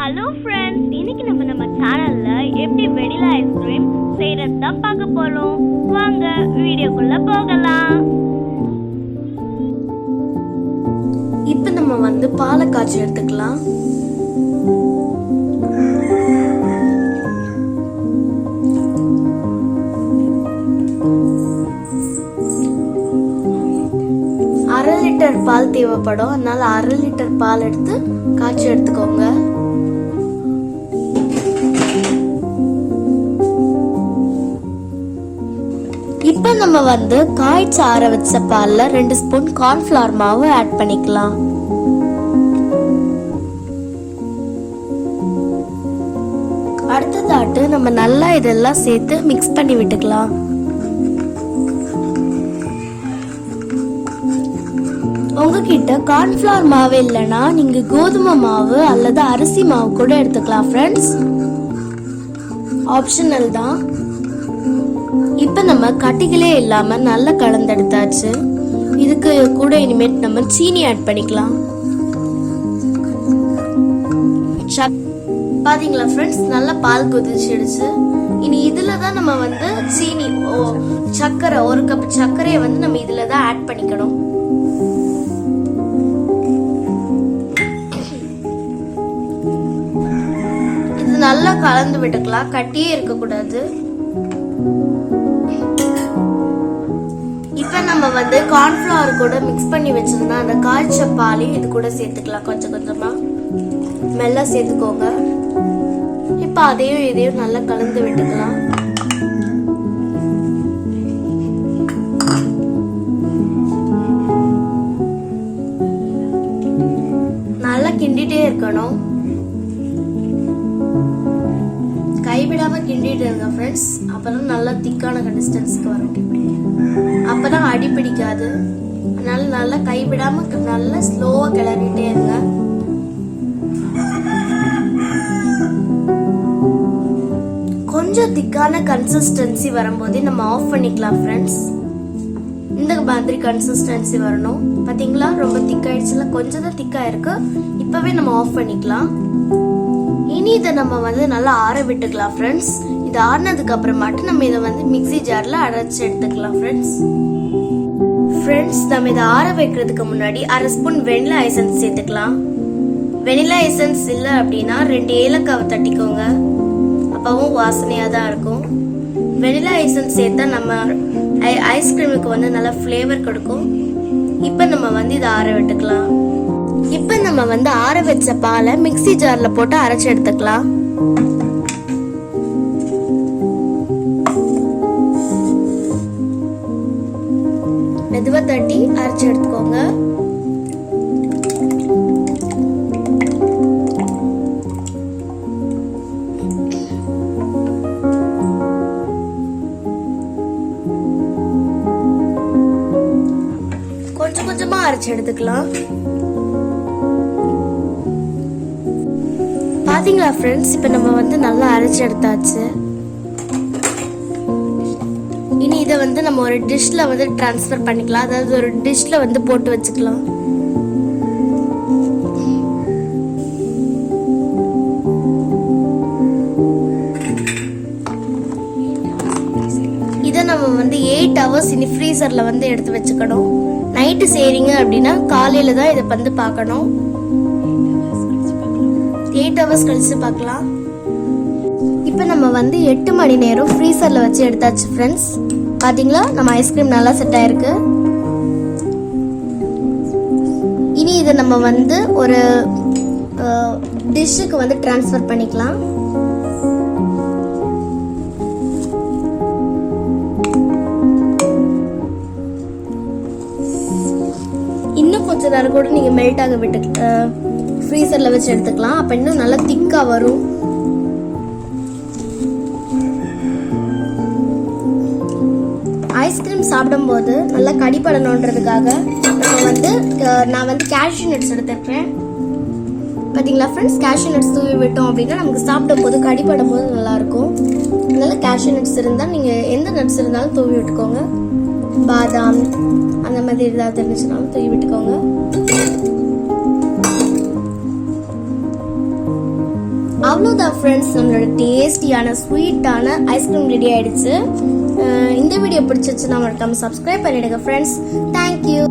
Hello friends, இன்னைக்கு நம்ம சேனல்ல எப்படி வெனிலா ஐஸ்கிரீம் செய்யறது தான் பார்க்க போறோம். வாங்க வீடியோக்குள்ள போகலாம். இப்போ நம்ம பாலை காய்ச்சி எடுத்துக்கலாம். அரை லிட்டர் பால் தேவைப்படும், அதனால அரை லிட்டர் பால் எடுத்து காய்ச்சி எடுத்துக்கோங்க. இப்போ நம்ம காய்ச்சி ஆற வச்ச பால்ல 2 ஸ்பூன் கார்ன்ஃப்ளவர் மாவு ஆட் பண்ணிக்கலாம். அடுத்ததாட்டு நம்ம நல்லா இதெல்லாம் சேர்த்து மிக்ஸ் பண்ணி விட்டுக்கலாம். உங்ககிட்ட கார்ன்ஃப்ளவர் மாவு இல்லைன்னா நீங்க கோதுமை மாவு அல்லது அரிசி மாவு கூட எடுத்துக்கலாம் ஃப்ரெண்ட்ஸ், ஆப்ஷனல் தான். இப்ப நம்ம கட்டிகளே இல்லாம நல்லா கலந்தெடுத்தாச்சு. இதுக்கு கூட இனிமேட் நம்ம சீனி ஆட் பண்ணிக்கலாம். பாத்தீங்களா ஃப்ரெண்ட்ஸ், நல்லா பால் கொதிச்சிடுச்சு. இனி இதுலதான் நம்ம சீனி சர்க்கரை 1 கப் சர்க்கரையை நம்ம இதுலதான் ஆட் பண்ணிக்கணும். இது நல்லா கலந்து விட்டுக்கலாம், கட்டியே இருக்க கூடாது. இப்ப நம்ம கார்ன்ஃப்ளவர் கூட மிக்ஸ் பண்ணி வச்சிருந்தா அந்த காய்ச்ச பாலையும் இது கூட சேர்த்துக்கலாம். கொஞ்சம் கொஞ்சமா மெல்ல சேர்த்துக்கோங்க. இப்ப அதையும் இதையும் நல்லா கலந்து விட்டுக்கலாம். நல்லா கிண்டிட்டே இருக்கணும், கைவிடாம கிண்டிட்டு இருங்க ஃப்ரெண்ட்ஸ். அப்பதான் நல்லா திக்கான கன்சிஸ்டன்சிக்கு வரும், அப்பதான் அடி பிடிக்காது. அதனால நல்லா கைவிடாம நல்லா ஸ்லோவா கிளறிட்டே இருங்க. கொஞ்சம் திக்கான கன்சிஸ்டன்சி வரும்போது நம்ம ஆஃப் பண்ணிக்கலாம் ஃப்ரெண்ட்ஸ். இந்த மாதிரி கன்சிஸ்டன்சி வரணும். பாத்தீங்களா, ரொம்ப திக்காயிடுச்சுல, கொஞ்சம் தான் திக்கா இருக்கு. இப்பவே நம்ம ஆஃப் பண்ணிக்கலாம். இனி இதை நம்ம நல்லா ஆற விட்டுக்கலாம் ஃப்ரெண்ட்ஸ். இது ஆறினதுக்கு அப்புறமாட்டு நம்ம இதை மிக்ஸி ஜார்ல அரைச்சு எடுத்துக்கலாம் ஃப்ரெண்ட்ஸ். நம்ம இதை ஆற வைக்கிறதுக்கு முன்னாடி அரை ஸ்பூன் வெனிலா எசன்ஸ் சேர்த்துக்கலாம். வெனிலா எசன்ஸ் இல்லை அப்படின்னா 2 ஏலக்காவை தட்டிக்கோங்க, அப்பவும் வாசனையா தான் இருக்கும். வெனிலா எசன்ஸ் சேர்த்தா நம்ம ஐஸ்கிரீமுக்கு நல்லா ஃப்ளேவர் கொடுக்கும். இப்போ நம்ம இதை ஆற விட்டுக்கலாம். இப்போ நம்ம ஆற வச்ச பாலை மிக்ஸி ஜார்ல போட்டு அரைச்சு எடுத்துக்கலாம். மெதுவா தட்டி அரைச்சு எடுத்துக்கோங்க. கொஞ்சம் கொஞ்சமா அரைச்சு எடுத்துக்கலாம். பாத்தீங்களா ஃப்ரெண்ட்ஸ், இப்ப நம்ம நல்லா அரைச்சு எடுத்தாச்சு. இனி இதை நம்ம ஒரு டிஷ்ல டிரான்ஸ்ஃபர் பண்ணிக்கலாம், அதாவது ஒரு டிஷ்ல போட்டு வச்சுக்கலாம். இதை நம்ம 8 hours இனி ஃப்ரீசர்ல எடுத்து வச்சுக்கணும். நைட்டு செய்றீங்க அப்படின்னா காலையில தான் இதை பார்க்கணும். 8 hours கழிச்சு பார்க்கலாம். இப்போ நம்ம 8 மணி நேரம் ஃப்ரீசர்ல வச்சு எடுத்தாச்சு ஃப்ரெண்ட்ஸ். பாத்தீங்களா, நம்ம ஐஸ்கிரீம் நல்லா செட் ஆயிருக்கு. இனி இதை நம்ம ஒரு டிஷ்ஷுக்கு டிரான்ஸ்ஃபர் பண்ணிக்கலாம். இன்னும் கொஞ்ச நேரம் கூட நீங்க மெல்ட் ஆக விட்டு ஃப்ரீசர்ல வச்சு எடுத்துக்கலாம். அப்ப இன்னும் நல்லா திக்கா வரும். ஐஸ்கிரீம் சாப்பிடும்போது நல்லா கடிப்படணுன்றதுக்காக நான் கேஷ்யூ நட்ஸ் எடுத்துருக்கேன். பாத்தீங்களா ஃப்ரெண்ட்ஸ், கேஷ்யூ நட்ஸ் தூவி விட்டோம் அப்படின்னா நமக்கு சாப்பிடும் போது கடிப்படும் போது நல்லா இருக்கும். அதனால கேஷ்யூ நட்ஸ் இருந்தா நீங்க எந்த நட்ஸ் இருந்தாலும் தூவி விட்டுக்கோங்க. பாதாம் அந்த மாதிரி ஏதாவது இருந்துச்சுனாலும் தூவி விட்டுக்கோங்க. அவ்வளோதான் ஃப்ரெண்ட்ஸ், நம்மளோட டேஸ்டியான ஸ்வீட்டான ஐஸ்கிரீம் ரெடி ஆயிடுச்சு. இந்த வீடியோ பிடிச்சிருச்சுன்னா மறக்காம சப்ஸ்கிரைப் பண்ணிடுங்க ஃப்ரெண்ட்ஸ். தேங்க்யூ.